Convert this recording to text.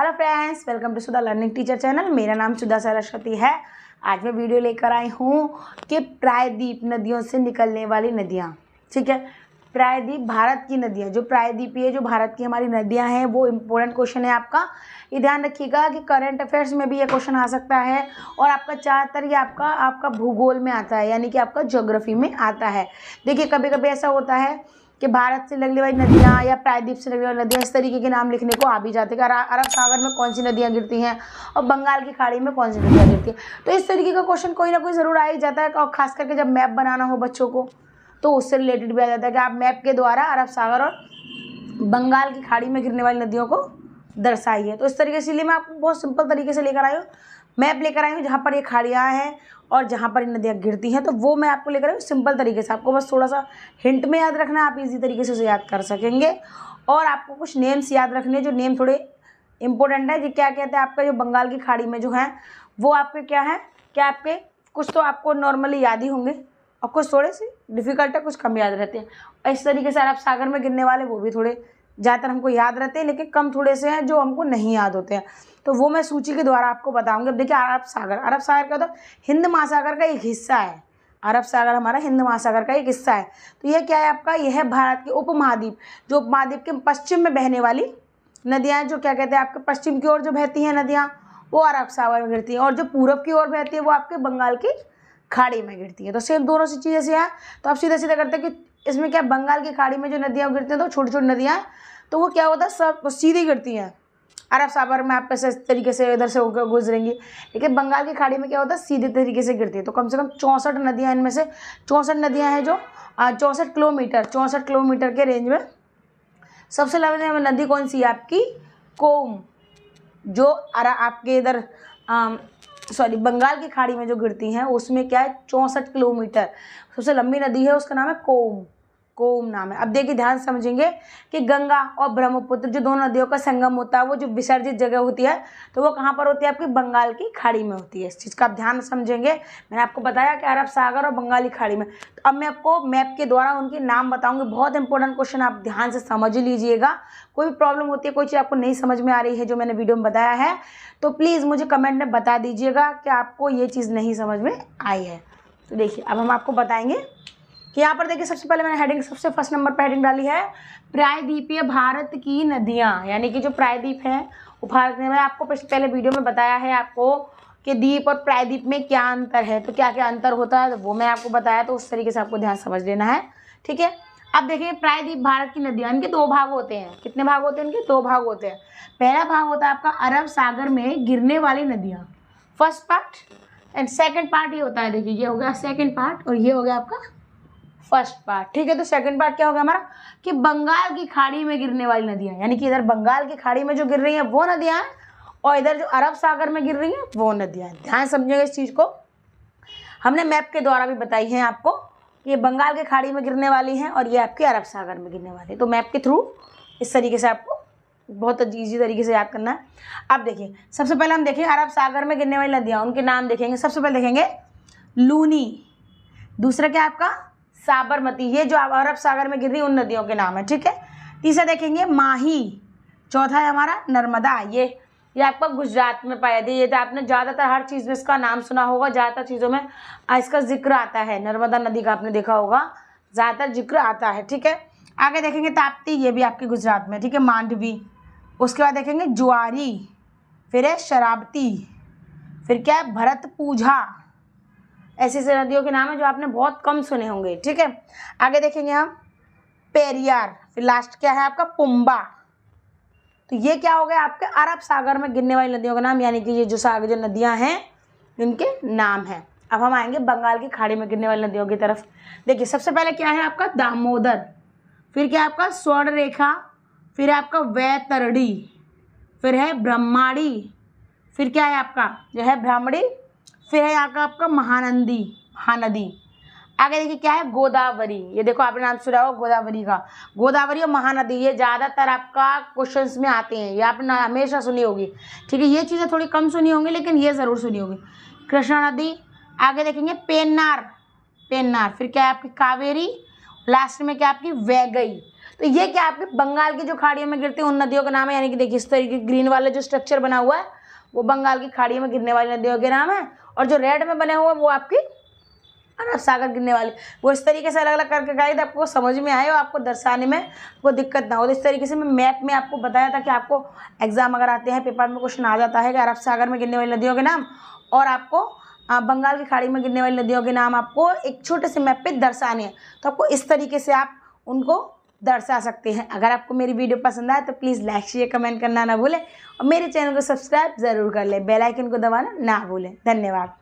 Hello friends, welcome to Sudha learning teacher channel. मेरा नाम सुधा सरस्वती है। आज मैं वीडियो लेकर आई हूँ कि प्रायद्वीप नदियों से निकलने वाली नदियाँ। ठीक है, प्रायद्वीप भारत की नदियाँ, जो प्रायद्वीपीय जो भारत की हमारी नदियाँ हैं वो इम्पोर्टेंट क्वेश्चन है आपका। ये ध्यान रखिएगा कि करंट अफेयर्स में भी ये क्वेश्चन आ सकता है और आपका ज़्यादातर ये आपका भूगोल में आता है, यानी कि आपका ज्योग्राफी में आता है। देखिए, कभी कभी ऐसा होता है कि भारत से लगने वाली नदियाँ या प्रायद्वीप से लगने वाली नदियाँ, इस तरीके के नाम लिखने को आ भी जाते हैं। अरब सागर में कौन सी नदियाँ गिरती हैं और बंगाल की खाड़ी में कौन सी नदियाँ गिरती हैं। तो इस तरीके का क्वेश्चन कोई ना कोई ज़रूर आ ही जाता है, और खास करके जब मैप बनाना हो बच्चों को तो उससे रिलेटेड भी आ जाता है कि आप मैप के द्वारा अरब सागर और बंगाल की खाड़ी में गिरने वाली नदियों को दर्शाइए। तो इस तरीके से, इसलिए मैं आपको बहुत सिंपल तरीके से लेकर आई हूँ, मैप लेकर आई हूँ जहाँ पर ये खाड़ियाँ हैं और जहाँ पर नदियाँ गिरती हैं। तो वो मैं आपको लेकर आई हूँ सिंपल तरीके से। आपको बस थोड़ा सा हिंट में याद रखना है, आप इजी तरीके से उसे याद कर सकेंगे। और आपको कुछ नेम्स याद रखने हैं, जो नेम थोड़े इंपॉर्टेंट है। जी, क्या कहते हैं आपका जो बंगाल की खाड़ी में जो है वो आपके क्या है, क्या आपके कुछ तो आपको नॉर्मली याद ही होंगे और कुछ थोड़े से डिफ़िकल्ट है, कुछ कम याद रहते हैं। और इस तरीके से अरब सागर में गिरने वाले वो भी थोड़े ज़्यादातर हमको याद रहते हैं, लेकिन कम थोड़े से हैं जो हमको नहीं याद होते हैं। तो वो मैं सूची के द्वारा आपको बताऊंगी। अब देखिए, अरब सागर क्या होता है, हिंद महासागर का एक हिस्सा है। अरब सागर हमारा हिंद महासागर का एक हिस्सा है। तो यह क्या है आपका, यह है भारत के उपमहाद्वीप, जो उपमहाद्वीप के पश्चिम में बहने वाली नदियाँ, जो क्या कहते हैं आपके पश्चिम की ओर जो बहती हैं नदियाँ वो अरब सागर में गिरती हैं, और जो पूरब की ओर बहती है वो आपके बंगाल की खाड़ी में गिरती है। तो सेम दोनों सी चीज़ें से है। तो आप सीधा सीधा करते हैं कि इसमें क्या, बंगाल की खाड़ी में जो नदियाँ गिरती हैं तो छोटी छोटी नदियाँ हैं, तो वो क्या होता है, सब सीधी गिरती हैं। अरब सागर में आप कैसे इस तरीके से इधर से होकर गुजरेंगी, लेकिन बंगाल की खाड़ी में क्या होता है, सीधे तरीके से गिरती है। तो कम से कम 64 नदियाँ, इनमें से 64 नदियाँ हैं जो 64 किलोमीटर के रेंज में। सबसे लंबी नदी कौन सी है आपकी, कोम, जो आपके इधर बंगाल की खाड़ी में जो गिरती हैं उसमें क्या है 64 किलोमीटर। सबसे लंबी नदी है, उसका नाम है कोम नाम है। अब देखिए, ध्यान समझेंगे कि गंगा और ब्रह्मपुत्र जो दोनों नदियों का संगम होता है, वो जो विसर्जित जगह होती है तो वो कहाँ पर होती है, आपकी बंगाल की खाड़ी में होती है। इस चीज़ का आप ध्यान समझेंगे। मैंने आपको बताया कि अरब सागर और बंगाली खाड़ी में। तो अब मैं आपको मैप के द्वारा उनके नाम बताऊंगी। बहुत इंपॉर्टेंट क्वेश्चन, आप ध्यान से समझ लीजिएगा। कोई भी प्रॉब्लम होती है, कोई चीज़ आपको नहीं समझ में आ रही है जो मैंने वीडियो में बताया है, तो प्लीज़ मुझे कमेंट में बता दीजिएगा कि आपको ये चीज़ नहीं समझ में आई है। तो देखिए, अब हम आपको बताएंगे कि यहाँ पर देखिए, सबसे पहले मैंने हेडिंग सबसे फर्स्ट नंबर पर हेडिंग डाली है प्रायद्वीपीय भारत की नदियाँ, यानी कि जो प्रायद्वीप है वो भारत में। मैंने आपको पहले वीडियो में बताया है आपको कि द्वीप और प्रायद्वीप में क्या अंतर है, तो क्या क्या अंतर होता है, तो वो मैं आपको बताया। तो उस तरीके से आपको ध्यान समझ लेना है, ठीक है। अब देखिए, प्रायद्वीप भारत की नदियाँ, इनके दो भाग होते हैं। कितने भाग होते हैं इनके, दो भाग होते हैं। पहला भाग होता है आपका अरब सागर में गिरने वाली नदियाँ, first part, and second part ये होता है। देखिए, ये हो गया सेकेंड पार्ट और ये हो गया आपका फर्स्ट पार्ट, ठीक है। तो सेकंड पार्ट क्या होगा हमारा, कि बंगाल की खाड़ी में गिरने वाली नदियाँ, यानी कि इधर बंगाल की खाड़ी में जो गिर रही हैं वो नदियाँ हैं, और इधर जो अरब सागर में गिर रही हैं वो नदियाँ हैं। ध्यान समझिएगा इस चीज़ को। हमने मैप के द्वारा भी बताई है आपको कि ये बंगाल की खाड़ी में गिरने वाली हैं और ये आपके अरब सागर में गिरने वाली है। तो मैप के थ्रू इस तरीके से आपको बहुत ईजी तरीके से याद करना है। अब देखिए, सबसे पहले हम देखेंगे अरब सागर में गिरने वाली नदियाँ, उनके नाम देखेंगे। सबसे पहले देखेंगे लूनी, दूसरा क्या आपका साबरमती, ये जो अरब सागर में गिर रही उन नदियों के नाम है, ठीक है। तीसरा देखेंगे माही, चौथा है हमारा नर्मदा, ये आपका गुजरात में पाया जाता है। ये तो आपने ज़्यादातर हर चीज़ में इसका नाम सुना होगा, ज़्यादातर चीज़ों में इसका जिक्र आता है। नर्मदा नदी का आपने देखा होगा, ज़्यादातर जिक्र आता है, ठीक है। आगे देखेंगे ताप्ती, ये भी आपके गुजरात में, ठीक है, मांडवी। उसके बाद देखेंगे ज्वारी, फिर है शरावती, फिर क्या है भरतपूजा। ऐसी ऐसी नदियों के नाम है जो आपने बहुत कम सुने होंगे, ठीक है। आगे देखेंगे हम पेरियार, फिर लास्ट क्या है आपका पुम्बा। तो ये क्या हो गया आपके अरब सागर में गिरने वाली नदियों का नाम, यानी कि ये जो सागर जो नदियां हैं इनके नाम हैं। अब हम आएंगे बंगाल की खाड़ी में गिरने वाली नदियों की तरफ। देखिए, सबसे पहले क्या है आपका दामोदर, फिर क्या आपका स्वर्ण रेखा, फिर आपका वैतरणी, फिर है ब्रह्माणी, फिर क्या है आपका जो है ब्राह्मणी, फिर है यहाँ का आपका महानदी। आगे देखिए क्या है गोदावरी, ये देखो आपने नाम सुना होगा गोदावरी का। गोदावरी और महानदी ये ज़्यादातर आपका क्वेश्चंस में आते हैं, ये आपने हमेशा सुनी होगी, ठीक है। ये चीज़ें थोड़ी कम सुनी होंगी लेकिन ये ज़रूर सुनी होगी। कृष्णा नदी, आगे देखेंगे पेन्नार, फिर क्या है आपकी कावेरी, लास्ट में क्या आपकी वैगई। तो ये क्या आपके बंगाल की जो खाड़ियों में गिरती हैं उन नदियों का नाम है। यानी कि देखिए इस तरीके ग्रीन वाला जो स्ट्रक्चर बना हुआ है वो बंगाल की खाड़ियों में गिरने वाली नदियों के नाम है, और जो रेड में बने हुए वो आपकी अरब सागर गिरने वाली। वो इस तरीके से अलग अलग करके गाइड आपको समझ में आए और आपको दर्शाने में कोई दिक्कत ना हो। तो इस तरीके से मैं मैप में आपको बताया था कि आपको एग्जाम अगर आते हैं पेपर में क्वेश्चन आ जाता है कि अरब सागर में गिरने वाली नदियों के नाम और आपको बंगाल की खाड़ी में गिरने वाली नदियों के नाम आपको एक छोटे से मैप पे दर्शाने हैं, तो आपको इस तरीके से आप उनको दर्शा सकते हैं। अगर आपको मेरी वीडियो पसंद आए तो प्लीज़ लाइक शेयर कमेंट करना ना भूलें और मेरे चैनल को सब्सक्राइब ज़रूर कर लें, बेल आइकन को दबाना ना भूलें। धन्यवाद।